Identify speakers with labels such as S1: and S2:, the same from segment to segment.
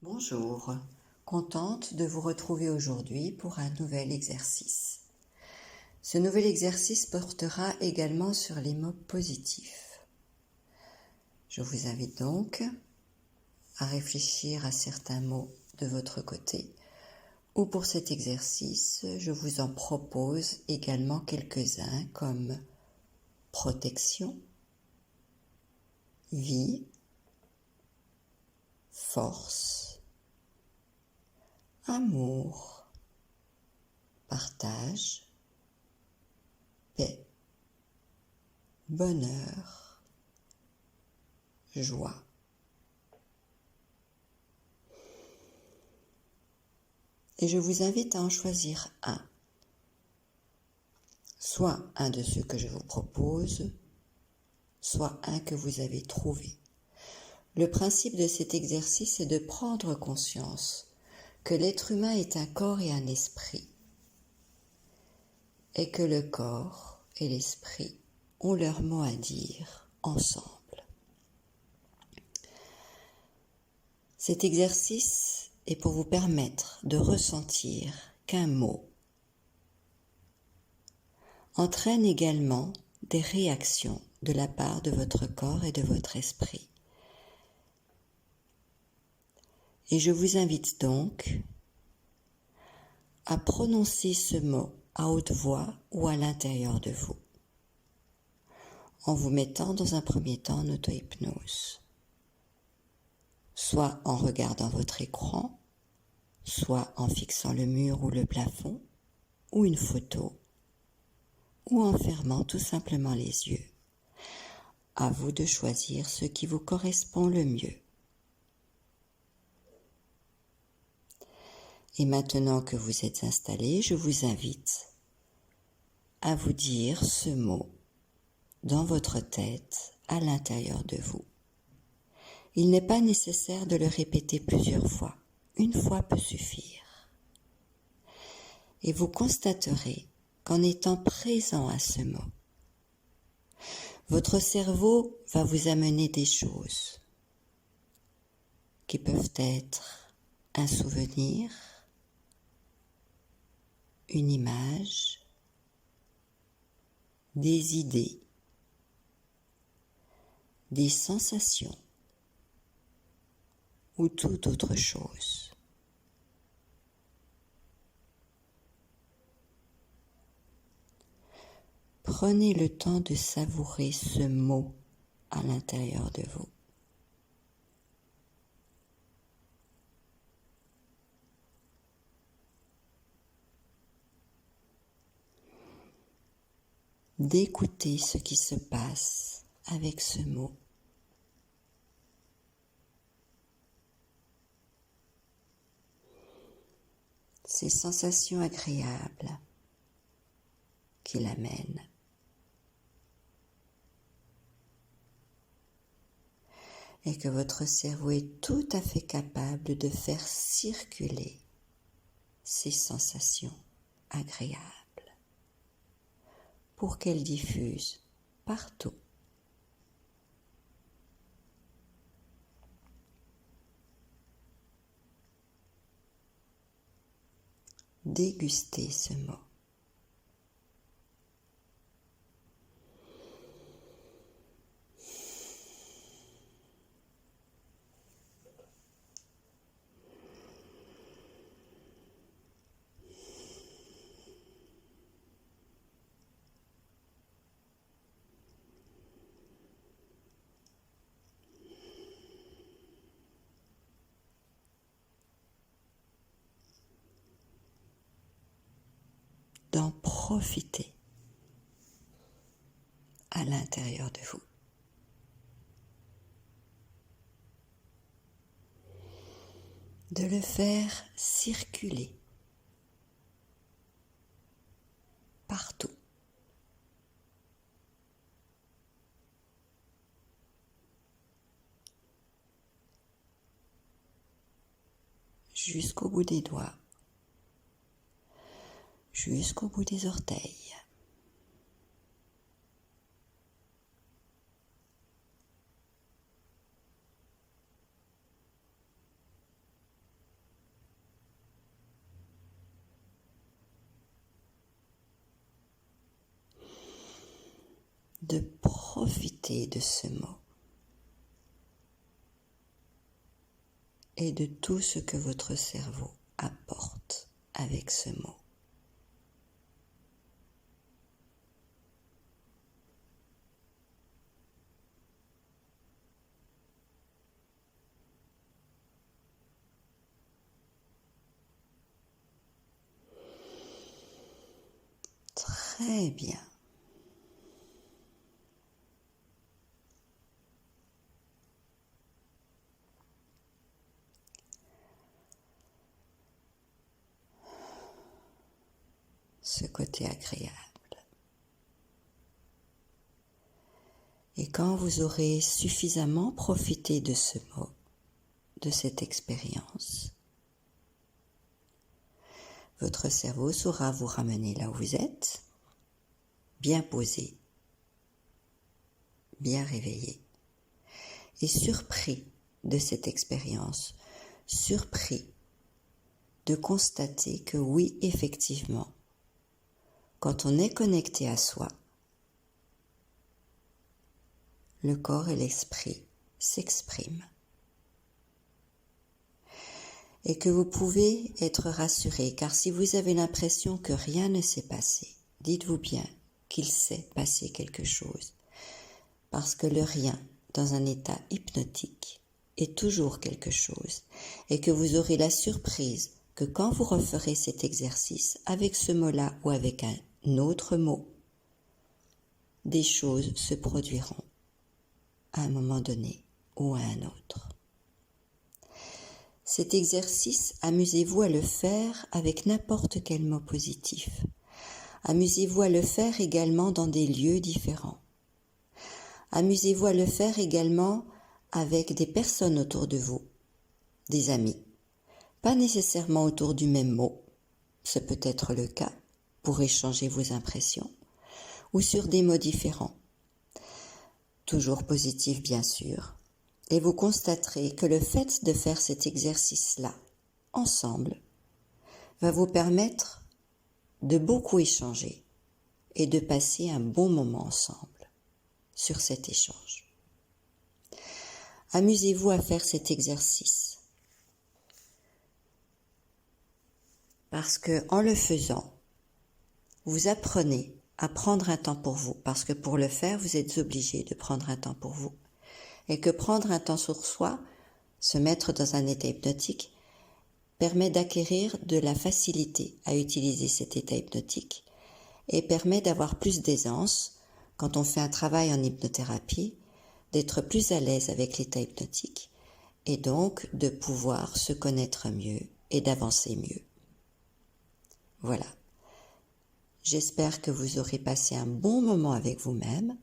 S1: Bonjour, contente de vous retrouver aujourd'hui pour un nouvel exercice. Ce nouvel exercice portera également sur les mots positifs. Je vous invite donc à réfléchir à certains mots de votre côté, ou pour cet exercice, je vous en propose également quelques-uns comme protection, vie, force, amour, partage, paix, bonheur, joie. Et je vous invite à en choisir un, soit un de ceux que je vous propose, soit un que vous avez trouvé. Le principe de cet exercice est de prendre conscience que l'être humain est un corps et un esprit, et que le corps et l'esprit ont leur mot à dire ensemble. Cet exercice est pour vous permettre de ressentir qu'un mot entraîne également des réactions de la part de votre corps et de votre esprit. Et je vous invite donc à prononcer ce mot à haute voix ou à l'intérieur de vous, en vous mettant dans un premier temps en auto-hypnose, soit en regardant votre écran, soit en fixant le mur ou le plafond, ou une photo, ou en fermant tout simplement les yeux. À vous de choisir ce qui vous correspond le mieux. Et maintenant que vous êtes installé, je vous invite à vous dire ce mot dans votre tête, à l'intérieur de vous. Il n'est pas nécessaire de le répéter plusieurs fois. Une fois peut suffire. Et vous constaterez qu'en étant présent à ce mot, votre cerveau va vous amener des choses qui peuvent être un souvenir, une image, des idées, des sensations ou toute autre chose. Prenez le temps de savourer ce mot à l'intérieur de vous. D'écouter ce qui se passe avec ce mot. Ces sensations agréables qu'il amène. Et que votre cerveau est tout à fait capable de faire circuler ces sensations agréables pour qu'elles diffusent partout. Dégustez ce mot. D'en profiter à l'intérieur de vous. De le faire circuler partout. Jusqu'au bout des doigts, jusqu'au bout des orteils. de profiter de ce mot et de tout ce que votre cerveau apporte avec ce mot. Très bien. Ce côté agréable. Et quand vous aurez suffisamment profité de ce mot, de cette expérience, votre cerveau saura vous ramener là où vous êtes, bien posé, bien réveillé, et surpris de cette expérience, surpris de constater que oui, effectivement, quand on est connecté à soi, le corps et l'esprit s'expriment. Et que vous pouvez être rassuré, car si vous avez l'impression que rien ne s'est passé, dites-vous bien qu'il s'est passé quelque chose. Parce que le rien, dans un état hypnotique, est toujours quelque chose. Et que vous aurez la surprise que quand vous referez cet exercice avec ce mot-là ou avec un autre mot, des choses se produiront à un moment donné ou à un autre. Cet exercice, amusez-vous à le faire avec n'importe quel mot positif. Amusez-vous à le faire également dans des lieux différents. Amusez-vous à le faire également avec des personnes autour de vous, des amis. Pas nécessairement autour du même mot, ce peut être le cas pour échanger vos impressions, ou sur des mots différents. Toujours positifs bien sûr. Et vous constaterez que le fait de faire cet exercice-là, ensemble, va vous permettre de beaucoup échanger et de passer un bon moment ensemble sur cet échange. Amusez-vous à faire cet exercice. Parce que en le faisant, vous apprenez à prendre un temps pour vous. Parce que pour le faire, vous êtes obligé de prendre un temps pour vous. Et que prendre un temps sur soi, se mettre dans un état hypnotique, permet d'acquérir de la facilité à utiliser cet état hypnotique et permet d'avoir plus d'aisance, quand on fait un travail en hypnothérapie, d'être plus à l'aise avec l'état hypnotique et donc de pouvoir se connaître mieux et d'avancer mieux. Voilà. J'espère que vous aurez passé un bon moment avec vous-même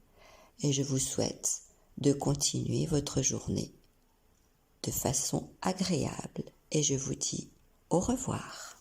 S1: et je vous souhaite de continuer votre journée de façon agréable et je vous dis au revoir.